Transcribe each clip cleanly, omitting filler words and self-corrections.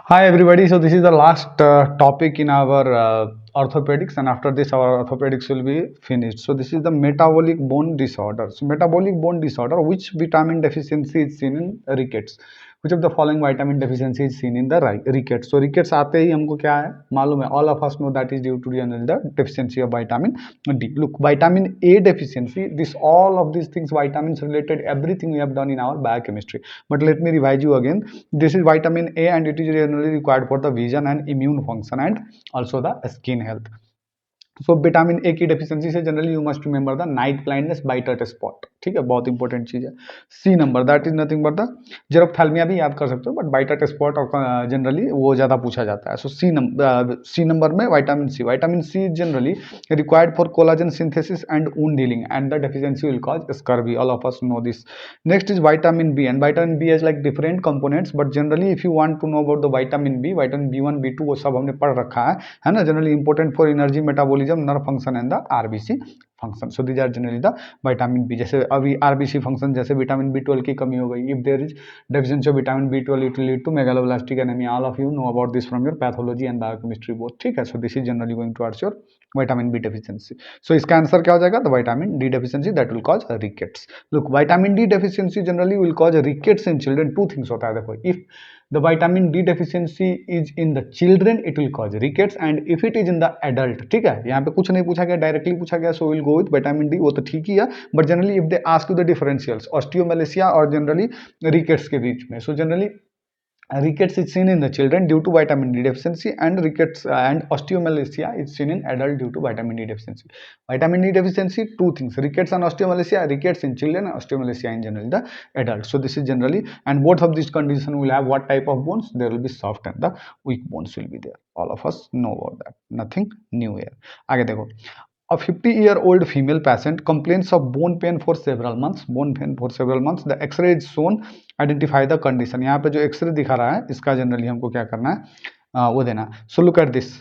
Hi everybody. So this is the last topic in our orthopedics, and after this our orthopedics will be finished. So this is the metabolic bone disorder. So metabolic bone disorder, which vitamin deficiency is seen in rickets? Which of the following vitamin deficiency is seen in the rickets? So rickets आते ही हमको क्या है मालूम है? All of us know that is due to the deficiency of vitamin D. Look, vitamin A deficiency. This all of these things, vitamins related, everything we have done in our biochemistry. But let me revise you again. This is vitamin A and it is generally required for the vision and immune function and also the skin health. So vitamin A की deficiency से generally you must remember the night blindness Bitot spot. ठीक है, बहुत important चीज है. C number that is nothing but the xerophthalmia भी याद कर सकते हो, बट बाइट स्पॉट और जनरली वो ज्यादा पूछा जाता है. सो सी नंबर में vitamin C generally required for collagen synthesis and wound healing and the deficiency will cause scurvy. All of us know this. Next is vitamin B, and vitamin B has like different components, but generally if you want to know about the vitamin B one B two वो सब हमने पढ़ रखा है ना. Generally important for energy metabolism, nerve function and the RBC function. So these are generally the vitamin B. जैसे अभी RBC function जैसे विटामिन B12 की कमी हो गई, if there is deficiency of vitamin B12 it will lead to megaloblastic anemia. All of you know about this from your pathology and biochemistry both. ठीक है, so this is generally going towards your vitamin B deficiency. So इसका answer क्या हो जाएगा? The vitamin D deficiency that will cause rickets. Look, vitamin D deficiency generally will cause rickets in children. Two things होता है देखो. If the vitamin D deficiency is in the children it will cause rickets, and if it is in the adult. ठीक है, यहाँ पे कुछ नहीं पूछा गया, डायरेक्टली पूछा गया, so we'll go with vitamin D. वो तो ठीक ही है, but generally if they ask you the differentials osteomalacia और generally rickets के बीच में, so generally rickets is seen in the children due to vitamin D deficiency, and rickets and osteomalacia is seen in adult due to vitamin D deficiency. Vitamin D deficiency, two things: rickets and osteomalacia. Rickets in children, osteomalacia in generally the adult. So this is generally, and both of these conditions will have what type of bones? There will be soft and the weak bones will be there. All of us know about that. Nothing new here. आगे देखो. A 50-year-old female patient complains of bone pain for several months. Bone pain for several months. The X-ray is shown. Identify the condition. यहाँ पे जो X-ray दिखा रहा है इसका generally हमको क्या करना है, वो देना. So look at this.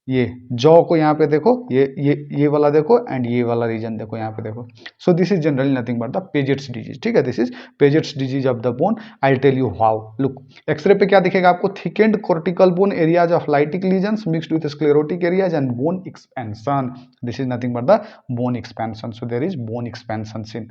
ये जॉ को यहाँ पे देखो, ये वाला देखो एंड ये वाला रीजन देखो यहाँ पे देखो. So this is generally nothing but the Paget's disease. ठीक है, this is Paget's disease of the bone. I will tell you how. Look, x ray पे क्या दिखेगा आपको? Thickened cortical bone areas of lytic lesions mixed with sclerotic areas and bone expansion. This is nothing but the bone expansion. So there is bone expansion in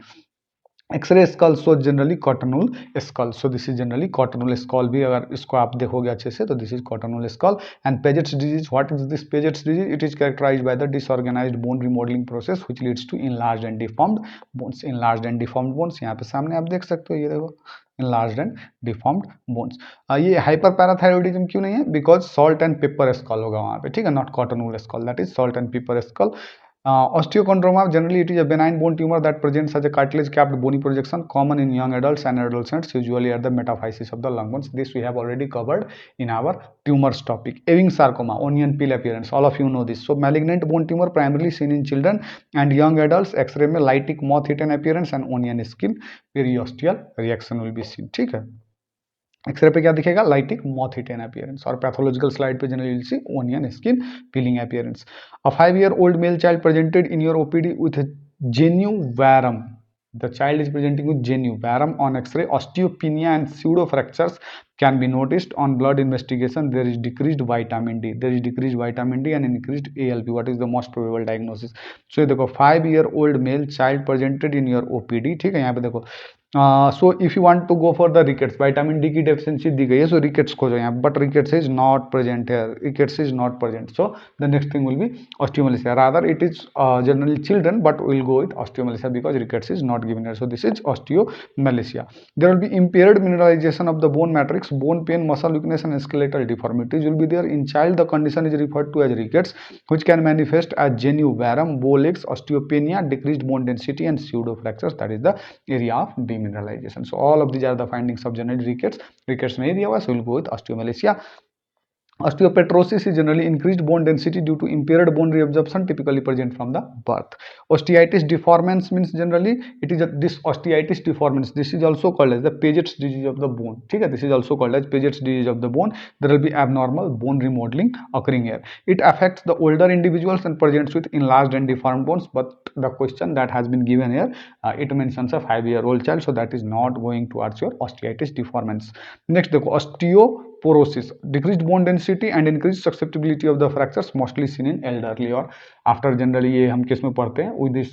x ray skull. So generally cotton wool skull. So this is generally cotton wool skull भी अगर इसको आप देखोगे अच्छे से तो this is cotton wool skull. And Paget's disease, what is this Paget's disease? It is characterised by the disorganised bone remodelling process which leads to enlarged and deformed bones. Enlarged and deformed bones यहाँ पे सामने आप देख सकते हो, ये देखो enlarged and deformed bones. ये हाइपर पैराथायरॉयडिज्म क्यों नहीं है? Because salt and pepper skull होगा वहाँ पे. ठीक है, not cotton wool skull, that is salt and pepper skull. Osteochondroma, generally it is a benign bone tumor that presents as a cartilage capped bony projection, common in young adults and adolescents, usually at the metaphysis of the lung bones. This we have already covered in our tumors topic. Ewing sarcoma, onion peel appearance, all of you know this. So malignant bone tumor primarily seen in children and young adults. X-ray में lytic moth eaten appearance and onion skin periosteal reaction will be seen. ठीक है, x ray पे क्या दिखेगा? Lytic moth eaten appearance. और pathological slide पे generally see onion skin peeling appearance. A 5-year-old male child presented in your OPD with genu varum. The child is presenting with genu varum on X-ray. Osteopenia and pseudo fractures can be noticed on blood investigation. There is decreased vitamin D. There is decreased vitamin D and increased ALP. What is the most probable diagnosis? So ये देखो 5-year-old male child presented in your OPD. ठीक है, यहाँ पे देखो. So if you want to go for the rickets, vitamin D की deficiency दी गई है, सो रिकेट्स खोजो यहाँ, but rickets is not present है. Rickets is not present. So the next thing will be osteomalacia. Rather it is generally children, but will go with osteomalacia because rickets is not given here. So this is osteomalacia. There will be impaired mineralization of the bone matrix, bone pain, muscle weakness and skeletal deformities will be there. In child the condition is referred to as rickets, which can manifest as genu varum, bow legs, osteopenia, decreased bone density and pseudo fractures. That is the area of demineralization. So all of these are the findings of general rickets. Rickets नहीं दिया हुआ, so we'll go with osteomalacia. Osteopetrosis is generally increased bone density due to impaired bone reabsorption, typically present from the birth. Osteitis deformans means generally it is this osteitis deformans. This is also called as the Paget's disease of the bone. ठीक है, this is also called as Paget's disease of the bone. There will be abnormal bone remodeling occurring here. It affects the older individuals and presents with enlarged and deformed bones. But the question that has been given here, it mentions a 5-year-old child, so that is not going towards your osteitis deformans. Next देखो osteo osteoporosis, decreased bone density and increased susceptibility of the fractures mostly seen in elderly और after generally ये हम किस में पढ़ते हैं with this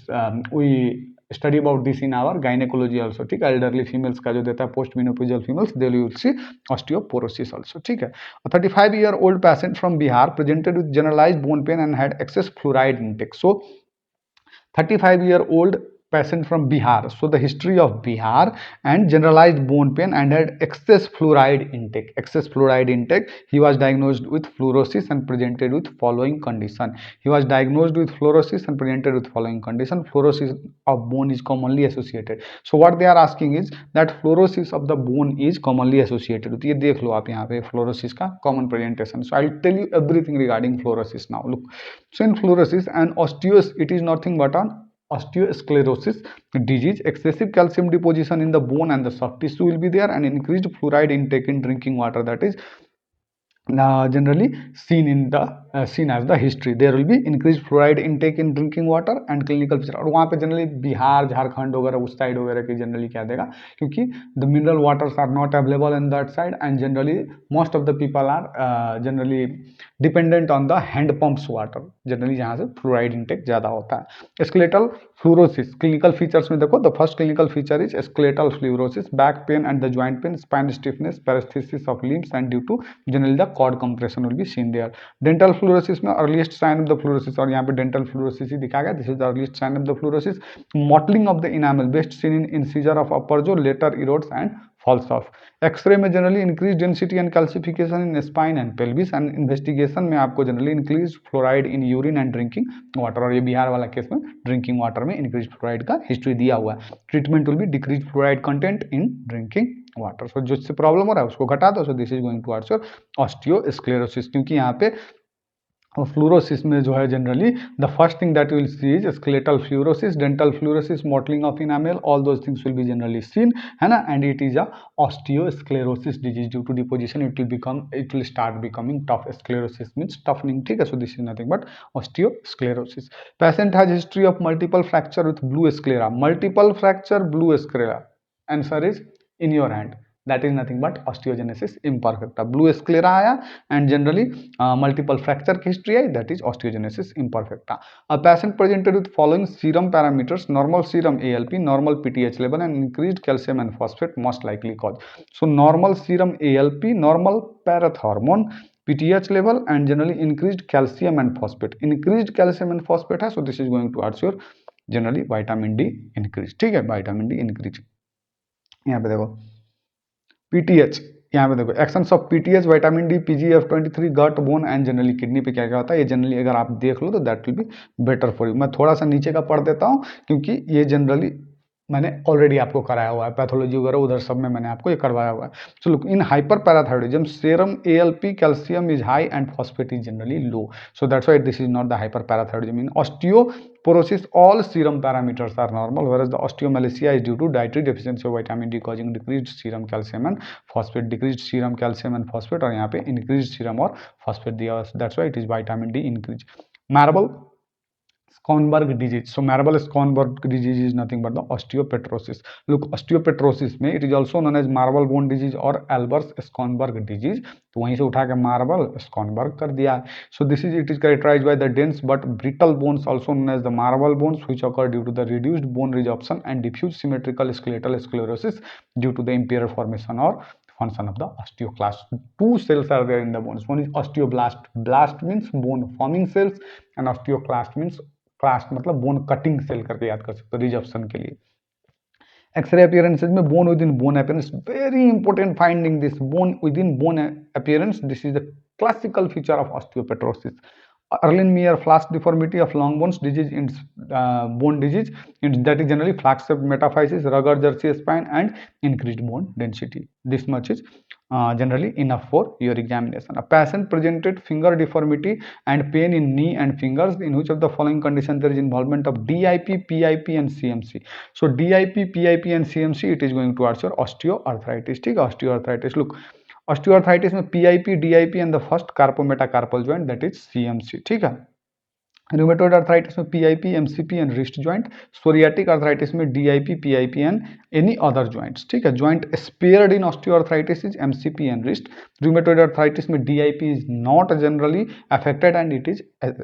we study about this in our gynecology also, ठीक है। elderly females का जो देता है post menopausal females they will see osteoporosis also, ठीक है। A 35-year-old patient from Bihar presented with generalized bone pain and had excess fluoride intake. So 35-year-old patient from Bihar. So the history of Bihar and generalized bone pain and had excess fluoride intake. Excess fluoride intake. He was diagnosed with fluorosis and presented with following condition. He was diagnosed with fluorosis and presented with following condition. Fluorosis of bone is commonly associated. So what they are asking is that fluorosis of the bone is commonly associated with. ये देख लो आप यहाँ पे fluorosis का common presentation. So I'll tell you everything regarding fluorosis now. Look, so in fluorosis and osteos, it is nothing but an osteosclerosis disease. Excessive calcium deposition in the bone and the soft tissue will be there, and increased fluoride intake in drinking water, that is generally seen in the seen as the history. There will be increased fluoride intake in drinking water and clinical feature. और वहाँ पे generally Bihar Jharkhand वगैरह उस side वगैरह की generally क्या देगा, क्योंकि the mineral waters are not available in that side and generally most of the people are generally dependent on the hand pumps water, generally जहाँ से फ्लोराइड इंटेक ज़्यादा होता है। स्केलेटल फ्लोरोसिस क्लिनिकल फीचर्स में देखो, the first clinical feature is skeletal fluorosis, back pain and the joint pain, spine stiffness, paraesthesia of limbs and due to generally the cord compression will be seen there. Dental fluorosis में earliest sign of the fluorosis, और यहाँ पे dental fluorosis ही दिखा गया, this is the earliest sign of the fluorosis. Mottling of the enamel best seen in incisor of upper jaw later erodes and falls off. X ray में generally increase density and calcification in spine and pelvis, and investigation में आपको generally increase fluoride in urine and drinking water, और ये बिहार वाला case में drinking water में increase fluoride का history दिया हुआ है। Treatment will be decrease fluoride content in drinking water. So जिससे प्रॉब्लम हो रहा है उसको घटा दो। So this is going towards your osteosclerosis, क्योंकि यहाँ पे फ्लोरोसिस में जो है generally the first thing that will see is skeletal fluorosis, dental fluorosis, mottling of enamel, all those things will be generally seen, है ना। And it is a osteosclerosis disease due to deposition, it will start becoming tough. Sclerosis means toughening, ठीक है। So this is nothing but osteosclerosis. Patient has history of multiple fracture with blue sclera, multiple fracture blue sclera, answer is in your hand, that is nothing but osteogenesis imperfecta. Blue sclera आया and generally multiple fracture की history I, that is osteogenesis imperfecta. A patient presented with following serum parameters: normal serum ALP, normal PTH level and increased calcium and phosphate most likely cause. So normal serum ALP, normal parathormone, PTH level and generally increased calcium and phosphate. Increased calcium and phosphate है, so this is going towards your generally vitamin D increase, ठीक है, vitamin D increase। यहाँ पे देखो PTH, यहाँ पे देखो actions of PTH, vitamin D, PGF23, gut, bone and generally kidney पे क्या क्या होता है, ये जनरली अगर आप देख लो तो that will be better for you. मैं थोड़ा सा नीचे का पढ़ देता हूँ क्योंकि ये जनरली मैंने ऑलरेडी आपको कराया हुआ है, पैथोलॉजी वगैरह उधर सब में मैंने आपको ये करवाया हुआ है। So look, in hyperparathyroidism serum ALP calcium is high and phosphate is generally low, so that's why this is not the hyperparathyroidism. In osteoporosis all serum parameters are normal, whereas the osteomalacia is due to dietary deficiency of vitamin D causing decreased serum calcium and phosphate, decreased serum calcium and phosphate, और यहाँ पे increased serum और phosphate दिया हुआ, that's why it is vitamin D increase। Marble Schonberg disease, so Marble Schonberg disease is nothing but the osteopetrosis. Look, osteopetrosis में it is also known as Marble bone disease और Albers Schonberg disease, तो वहीं से उठा के Marble Schonberg कर दिया है। So this is, it is characterized by the dense but brittle bones also known as the Marble bones which occur due to the reduced bone resorption and diffuse symmetrical skeletal sclerosis due to the impaired formation or function of the osteoclast. Two cells are there in the bones. One is osteoblast. Blast means bone forming cells and osteoclast means क्लास्ट मतलब bone cutting cell करके याद कर सकते हो resorption के लिए। X ray appearances में bone within bone appearance, very important finding this, bone within bone appearance, this is the classical feature of osteopetrosis. Erlenmeyer flask deformity of long bones disease in bone disease, that is generally flask metaphysis, rugged jersey spine and increased bone density. This much is generally enough for your examination. A patient presented finger deformity and pain in knee and fingers. In which of the following condition there is involvement of DIP, PIP and CMC? So DIP, PIP and CMC, it is going towards your osteoarthritis. ठीक है, osteoarthritis. Look, osteoarthritis में PIP, DIP and the first carpometacarpal joint that is CMC, ठीक है। Rheumatoid arthritis में PIP, MCP and wrist joint, psoriatic arthritis में DIP, PIP and any other joints, ठीक है। Joint spared in osteoarthritis is MCP and wrist. Rheumatoid arthritis में DIP is not generally affected and it is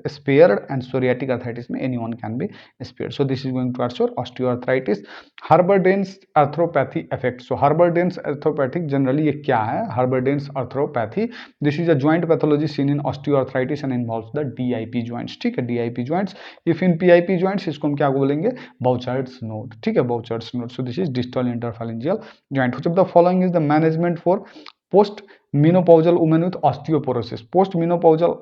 spared, and psoriatic arthritis में anyone can be spared. So this is going to assure osteoarthritis. Herberdens arthropathy effect. So Herberdens arthropathy generally ये क्या है? Herberdens arthropathy, this is a joint pathology seen in osteoarthritis and involves the DIP joints, ठीक है, DIP joints. If in PIP joints इसको हम क्या बोलेंगे? Bouchard's node, ठीक है, Bouchard's node. So this is distal interphalangeal joint. Which of the following is the management for post menopausal women with osteoporosis? Post menopausal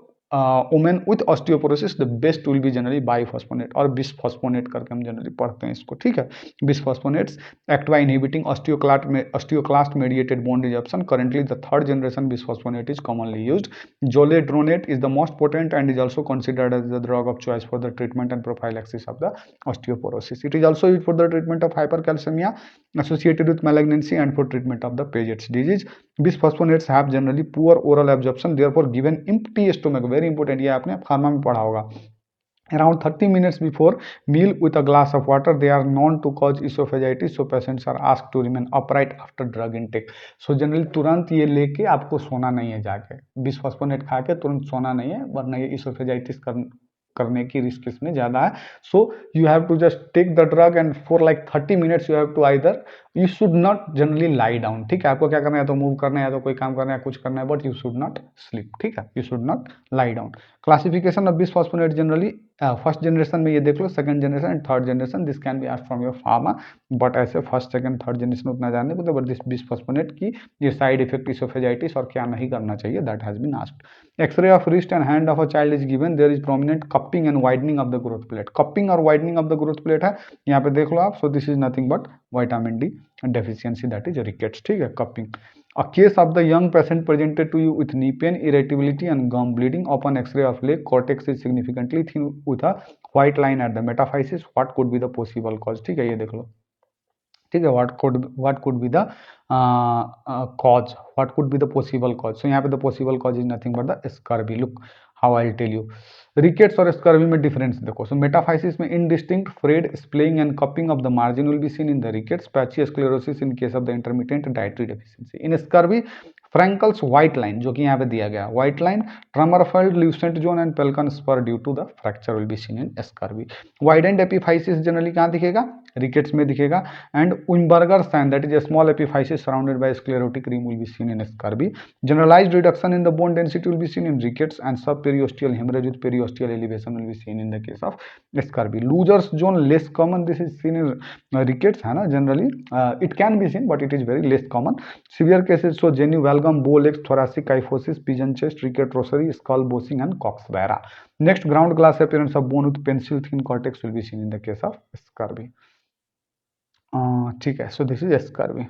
women with osteoporosis, the best will be generally biphosphonate और बिस्फॉस्फोनेट करके हम generally पढ़ते हैं इसको, ठीक है। Bisphosphonates act by inhibiting osteoclast mediated bone resorption. Currently the third generation bisphosphonate is commonly used. Zoledronate is the most potent and is also considered as the drug of choice for the treatment and prophylaxis of the osteoporosis. It is also used for the treatment of hypercalcemia associated with malignancy and for treatment of the Paget's disease. Bisphosphonates have generally poor oral absorption, therefore given empty stomach, very important, ये आपने pharma में पढ़ा होगा, around 30 minutes before meal with a glass of water. They are known to cause esophagitis, so patients are asked to remain upright after drug intake. So generally तुरंत ये लेके आपको सोना नहीं है, जाके बिस्फॉस्फोनेट खा के तुरंत सोना नहीं है, वरना ये इसोफेजाइटिस करने की रिस्क इसमें ज़्यादा है. So you have to just take the drug and for like 30 minutes you have to either, you should not generally lie down. ठीक है, आपको क्या करना है, तो मूव करना है, तो कोई काम करना है, कुछ करना है, but you should not sleep. ठीक है, you should not lie down. Classification of bisphosphonate generally first generation में ये देख लो, second generation and third generation. This can be asked from your pharma, but ऐसे फर्स्ट सेकंड थर्ड जनरेशन उतना जानने को, बट दिस बिस्फॉस्फोनेट की ये साइड इफेक्ट इसोफेजाइटिस और क्या नहीं करना चाहिए, that has been asked. X ray of wrist and hand of a child is given. There is prominent cupping and widening of the growth plate. Cupping और widening of the growth plate है, यहाँ पे देख लो आप. So this is nothing but vitamin D deficiency, that is rickets. ठीक है, cupping. A case of the young patient presented to you with knee pain, irritability and gum bleeding. Upon X-ray of leg, cortex is significantly thin with a white line at the metaphysis. What could be the possible cause? ठीक है, ये देख लो. ठीक है, what could be the cause? What could be the possible cause? So यहाँ पे the possible cause is nothing but the scurvy. Look how I'll tell you. Rickets और scurvy में डिफरेंस देखो. सो मेटाफाइसिस में indistinct frayed splaying and cupping of the margin will be seen in the rickets. Patchy sclerosis in case of the intermittent dietary deficiency. In scurvy Frankel's white line, जो कि यहाँ पे दिया गया white line, Trummerfeld lucent zone and Pelkan spur due to the fracture will be seen in scurvy. Widened epiphysis generally कहाँ दिखेगा, rickets में दिखेगा. And Wimberger sign, that is a small epiphysis surrounded by sclerotic rim will be seen in scurvy. Generalised reduction in the bone density will be seen in rickets and sub periosteal haemorrhage with periosteal elevation will be seen in the case of scurvy. Looser's zone less common, this is seen in rickets, है ना. Generally it can be seen but it is very less common. Severe cases so जेन्यू valgum, bow legs, thoracic kyphosis, pigeon chest, ricket rosary, skull bossing and cox vara. Next, ground glass appearance of bone with pencil thin cortex will be seen in the case of scurvy. ठीक है, so this is scurvy.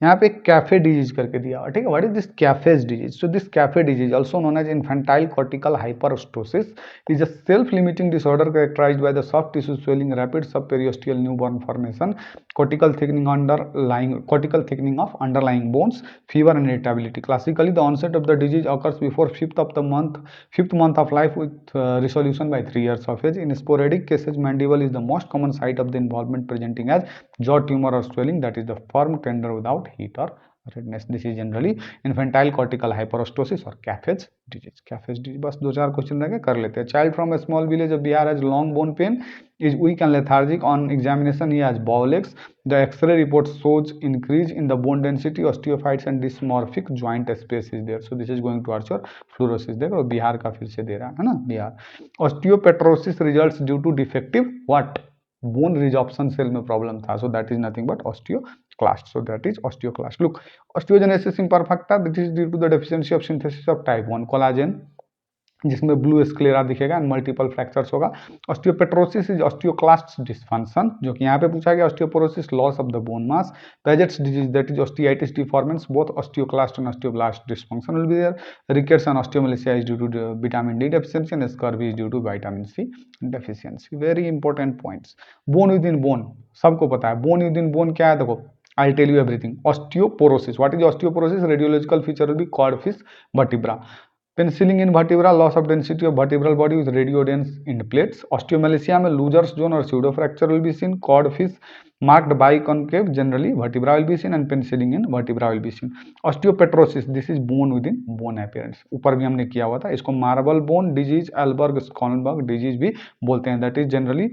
यहाँ पे cafe disease करके दिया हुआ. ठीक है, what is this Caffey's disease? So this Caffey disease also known as infantile cortical hyperostosis is a self limiting disorder characterised by the soft tissue swelling, rapid sub periosteal new bone formation, cortical thickening of underlying bones, fever and irritability. Classically, the onset of the disease occurs before fifth month of life with resolution by 3 years of age. In sporadic cases, mandible is the most common site of the involvement, presenting as jaw tumor or swelling that is the firm, tender without heat or redness. This is generally infantile cortical hyperostosis or CAFEज disease. CAFEज disease. बस 2-4 question रह गए, कर लेते हैं. Child from a small village of Bihar has long bone pain, is weak and lethargic. On examination, he has bow legs. The X-ray report shows increase in the bone density, osteophytes and dysmorphic joint space is there. So this is going towards your fluorosis. देखो बिहार का फिर से दे रहा है ना, Bihar. Osteopetrosis results due to defective what? Bone resorption cell में problem था. So that is nothing but osteoclast. So that is osteoclast. Look, osteogenesis imperfecta, this is due to the deficiency of synthesis of type 1 collagen, जिसमें blue sclera दिखेगा and multiple fractures होगा. ऑस्टियोपेट्रोसिस is osteoclast dysfunction, जो कि यहाँ पे पूछा गया. Osteoporosis loss of the bone mass. Paget's disease, that is osteitis deformans, both osteoclast and osteoblast dysfunction will be there. Rickets and osteomalacia is due to vitamin D deficiency and scurvy is due to vitamin C deficiency. Very important points. Bone within bone सबको पता है. Bone within bone क्या है, देखो I'll tell you everything. Osteoporosis. What is osteoporosis? Radiological feature will be codfish vertebra. Penicillin in vertebra, loss of density of vertebral body with radio dense end plates. Osteomalacia में Looser's zone और pseudo fracture will be seen, codfish marked by concave generally vertebra will be seen and penicilling in vertebra will be seen। osteopetrosis, this is bone within bone appearance, ऊपर भी हमने किया हुआ था इसको marble bone disease, एल्बर्ग स्कॉनबर्ग disease भी बोलते हैं। That is generally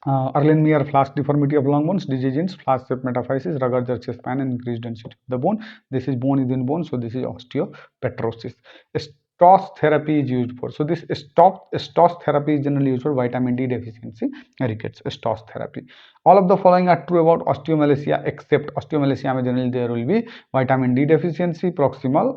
Erlenmeyer flash deformity of long bones, disease in flash shape metaphysis, rugged chest span and increased density of the bone. This is bone within bone, so this is osteopetrosis। STOS therapy is used for, so this STOS therapy is generally used for vitamin D deficiency rickets, STOS therapy। All of the following are true about osteomalacia except osteomalacia में generally there will be vitamin D deficiency, proximal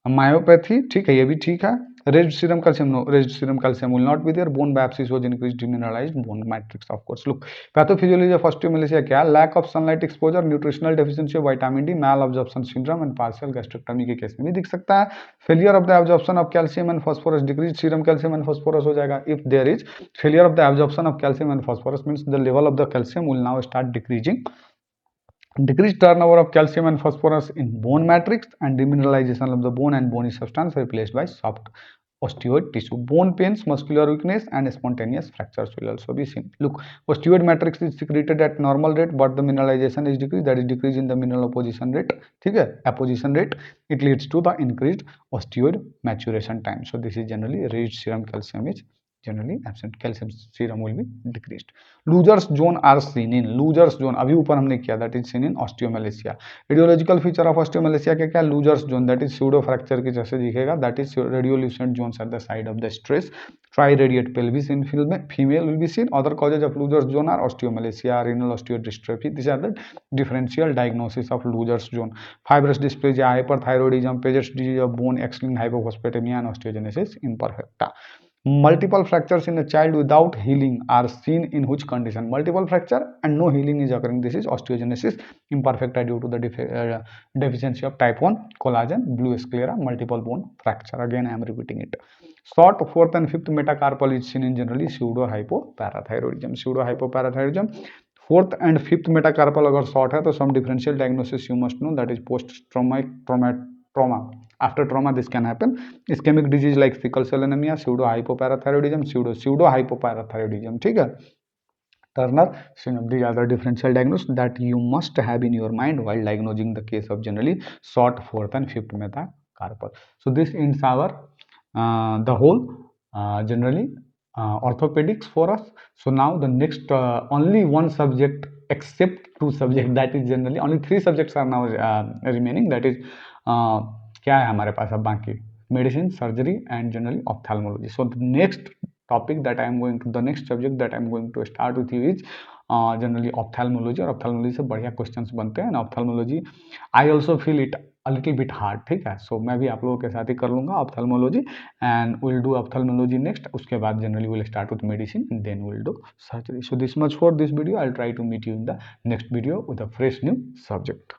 myopathy, ठीक है, ये भी ठीक है। raised serum calcium, no, raised serum calcium will not be there। bone biopsy shows increased demineralized bone matrix, of course। look, pathophysiology of osteomalacia क्या है? lack of sunlight exposure, nutritional deficiency of vitamin D, malabsorption syndrome and partial gastrectomy के case में भी दिख सकता है। failure of the absorption of calcium and phosphorus, decreased serum calcium and phosphorus हो जाएगा। if there is failure of the absorption of calcium and phosphorus means the level of the calcium will now start decreasing, decreased turnover of calcium and phosphorus in bone matrix and demineralization of the bone and bony substance replaced by soft osteoid tissue। bone pains, muscular weakness and spontaneous fractures will also be seen। look, osteoid matrix is secreted at normal rate but the mineralization is decreased, that is decrease in the mineral apposition rate, ठीक है, apposition rate, it leads to the increased osteoid maturation time। so this is generally raised serum calcium is generally absent, calcium serum will be decreased। losers zone are seen in, losers zone अभी ऊपर हमने किया, that is seen in osteomalacia। radiological feature of osteomalacia क्या क्या? losers zone, that is pseudo fracture के जैसे दिखेगा, that is radiolucent zones at the side of the stress, triradiate pelvis in female will be seen। other causes of losers zone are osteomalacia, renal osteodystrophy, these are the differential diagnosis of losers zone। fibrous dysplasia, hyperthyroidism, Paget's disease of bone, X-linked hypophosphatemia and osteogenesis imperfecta। multiple fractures in a child without healing are seen in which condition? multiple fracture and no healing is occurring, this is osteogenesis imperfecta due to the deficiency of type 1 collagen, blue sclera, multiple bone fracture, again I am repeating it। short fourth and fifth metacarpal is seen in generally pseudo hypoparathyroidism, pseudo hypoparathyroidism। Fourth and fifth metacarpal अगर short है तो some differential diagnosis you must know, that is post trauma. after trauma this can happen। ischemic disease like sickle cell anemia, pseudo hypoparathyroidism, pseudo hypoparathyroidism, ठीक है। Turner syndrome, these are the differential diagnosis that you must have in your mind while diagnosing the case of generally short fourth and fifth metacarpal। so this ends our the whole generally orthopedics for us। so now the next only one subject except two subjects, that is generally only three subjects are now remaining, that is क्या है हमारे पास अब बाकी? Medicine, surgery and generally ophthalmology. So the next topic that I am going to, the next subject that I am going to start with you is generally ophthalmology. और ophthalmology से बढ़िया questions बनते हैं। Ophthalmology I also feel it a little bit hard, ठीक है। सो मैं भी आप लोगों के साथ ही कर लूँगा ophthalmology and will do ophthalmology next. उसके बाद generally will start with medicine and then will do surgery. So this much for this video. I will try to meet you in the next video with a fresh new subject.